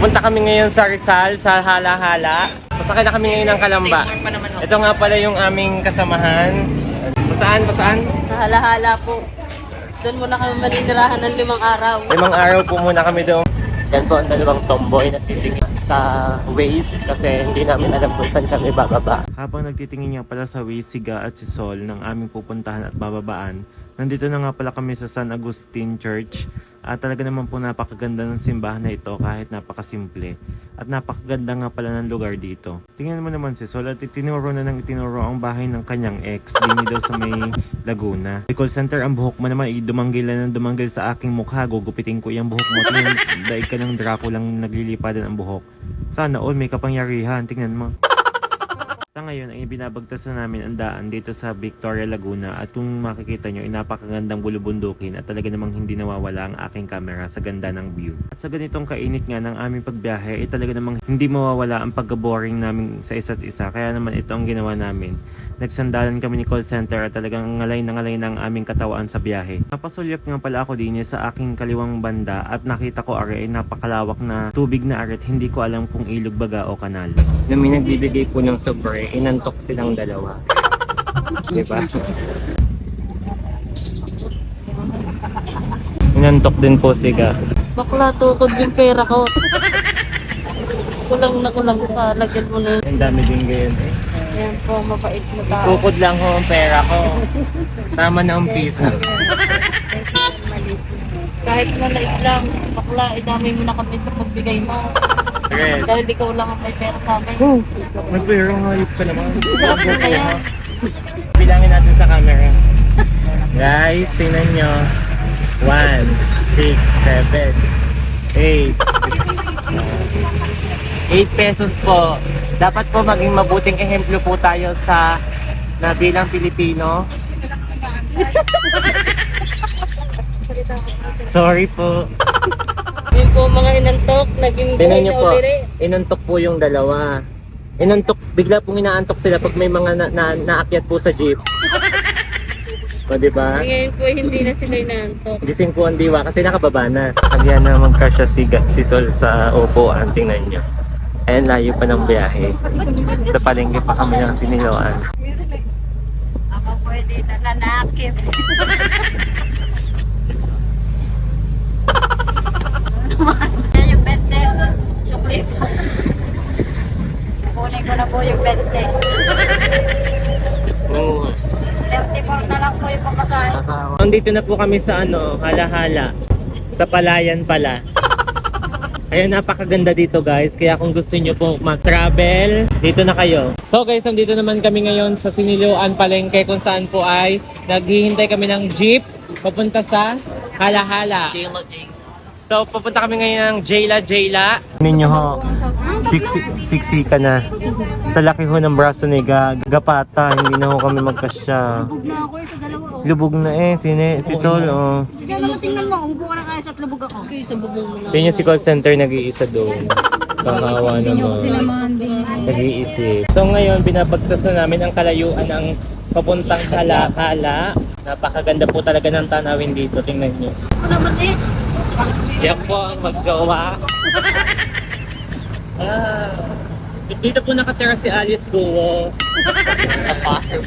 Punta kami ngayon sa Rizal, sa Hala-Hala. Pasakay na kami ngayon ng Kalamba. Ito nga pala yung aming kasamahan. Pasaan? Sa Hala-Hala po. Doon muna kami maninirahan ng 5 araw. 5 araw po muna kami doon. Yan po ang dalawang tomboy na titingin sa Waze kasi hindi namin alam kung saan kami bababa. Habang nagtitingin nga pala sa Waze, si Ga at si Sol ng aming pupuntahan at bababaan, nandito na nga pala kami sa San Agustin Church. At talaga naman po napakaganda ng simbahan na ito kahit napakasimple. At napakaganda nga pala ng lugar dito. Tingnan mo naman si Sol at itinuro ang bahay ng kanyang ex. Dini daw sa may Laguna. May call center ang buhok mo naman. Dumanggil na ng dumanggil sa aking mukha. Gugupitin ko yung buhok mo. Tingnan, daig ka ng Dracula lang naglilipadan ang buhok. Sana all may kapangyarihan. Tingnan mo. Sa ngayon ay binabagtas na namin ang daan dito sa Victoria, Laguna at kung makikita nyo ay napakagandang bulubundukin at talaga namang hindi nawawala ang aking camera sa ganda ng view. At sa ganitong kainit nga ng aming pagbiyahe ay talaga namang hindi mawawala ang pagka-boring namin sa isa't isa. Kaya naman ito ang ginawa namin. Nagsandalan kami ni call center at talagang ngalay na ang aming katawan sa biyahe. Napasulyap nga pala ako din sa aking kaliwang banda at nakita ko ay napakalawak na tubig na arit. Hindi ko alam kung ilog baga o kanal. Nung may nagbibigay po ng sobre, inantok silang dalawa. Diba? Inantok din po siga. Bakla, tukod yung pera ko. Kulang ka, lagyan mo na. Ang dami din ganyan eh. Ayan po, mabait na tao. Tukod lang ho ang pera ko. Tama na ang piso. Kahit na light lang, bakla, idamay mo na kami sa pagbigay mo. Tres. Dahil ikaw lang ang may pera sa amin. Oh, nagpirong hayop ka naman. Sarap mo na yan. Bilangin natin sa camera. Guys, tingnan nyo. 1, 6, 7, 8. 8 pesos po. Dapat po maging mabuting ehemplo po tayo sa na bilang Pilipino. Sorry po. Yun po mga inantok, naging Tingnan buhay nyo na po, uliri. inantok po yung dalawa. Inantok, bigla pong inaantok sila pag may mga naakyat po sa jeep. O diba? Ngayon po hindi na sila inantok. Gising po ang diwa kasi nakababa na. Nagyan na magkasya si Sol sa upuan, tingnan nyo. Ayan, layo pa ng biyahe. Sa palengke pa kami ng Siniloan. Ako pwede na nanakit. Yung bente, suklit ko. Kunin ko na po yung bente. Nanguha. 34 na lang po yung pamasahe. Nandito na po kami sa Hala-Hala. Sa Palayan pala. Ayan, napakaganda dito guys. Kaya kung gusto nyo po mag-travel, dito na kayo. So guys, nandito naman kami ngayon sa Siniloan Palengke kung saan po ay naghihintay kami ng jeep papunta sa Hala-Hala. So pupunta kami ngayon ng Jayla. Ninyo ho, siksi ka na. Sa laki ho ng braso ni Gapata, hindi na ho kami magkasya. Lubog na ako sa dalawa. Lubog na eh, si Sol oh. Sige naman tingnan mo, umupo ka na kaya sa lubog ako. Okay, sa bubong mo na. Yun yung si call center nag-iisa doon. Kahawa naman. Nag-iisip. So ngayon, binabagtas na namin ang kalayuan ng papuntang Hala-Hala. Napakaganda po talaga ng tanawin dito. Tingnan nyo. Ako naman eh. Yan po ang maggawa. Dito po nakatira si Alice Guo. Sa farm.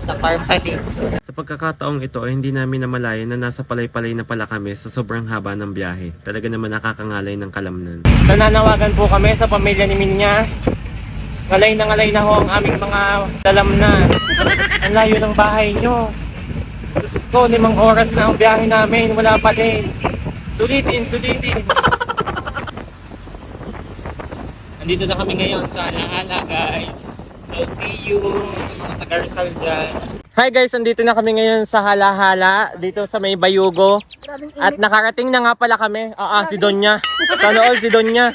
Sa farm honey. Sa pagkakataong ito ay hindi namin namalayan na nasa palay-palay na pala kami sa sobrang haba ng biyahe. Talaga naman nakakangalay ng kalamnan. Nananawagan po kami sa pamilya ni Minya. Ngalay na ho ang aming mga dalamnan. Ang layo ng bahay nyo. Diyos ko, 5 oras na ang biyahe namin. Wala pa din. Sulitin. Nandito na kami ngayon sa Hala-Hala guys. So see you mga taga-Rizal dyan. Hi guys, nandito na kami ngayon sa Hala-Hala. Dito sa may Bayugo. At nakarating na nga pala kami. Si Donya. Sana all si Donya.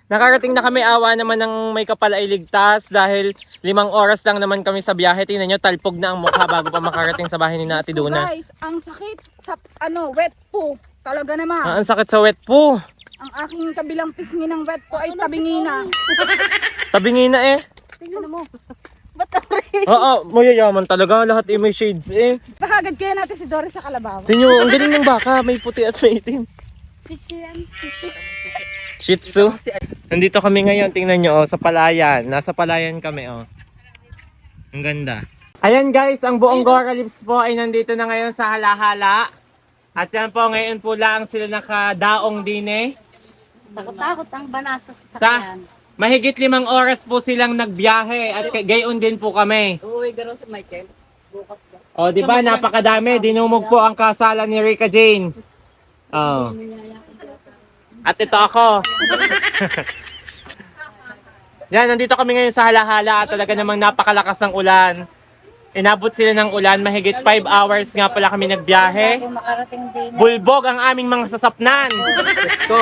Nakarating na kami, awa naman ng may kapala ay ligtas dahil 5 oras lang naman kami sa biyahe. Tingnan nyo, talpog na ang mukha bago pa makarating sa bahay ni Ate Duna. Guys, ang sakit sa wet po. Talaga naman. Ang sakit sa wet po. Ang aking kabilang pisngi ng wet po ay tabingina. Tabingin na eh. Tingnan mo. Ba't rin? Mayayaman talaga. Lahat may shades eh. Bahagad kaya natin si Doris sa Kalabaw. Tingnan nyo, ang galing ng baka. May puti at may itim. Sisi yan. Sisi. Shih Tzu. Nandito kami ngayon, tingnan nyo, oh, sa Palayan. Nasa Palayan kami, oh. Ang ganda. Ayan guys, ang buong Gora Lips po ay nandito na ngayon sa Halahala. At yan po, ngayon po lang sila nakadaong din eh. Takot-takot ang banasa sa Sa sasakyan. mahigit 5 oras po silang nagbiyahe at gayon din po kami. Uuwi gano'n si Michael. Bukas ba? O, di ba? Napakadami. Dinumog po ang kasalan ni Rica Jane. Oh. At ito ako. Yan, nandito kami ngayon sa Halahala at talaga namang napakalakas ng ulan. Inabot sila ng ulan. Mahigit 5 hours nga pala kami nagbiyahe. Makarating din. Bulbog ang aming mga sasapnan. Diyos ko.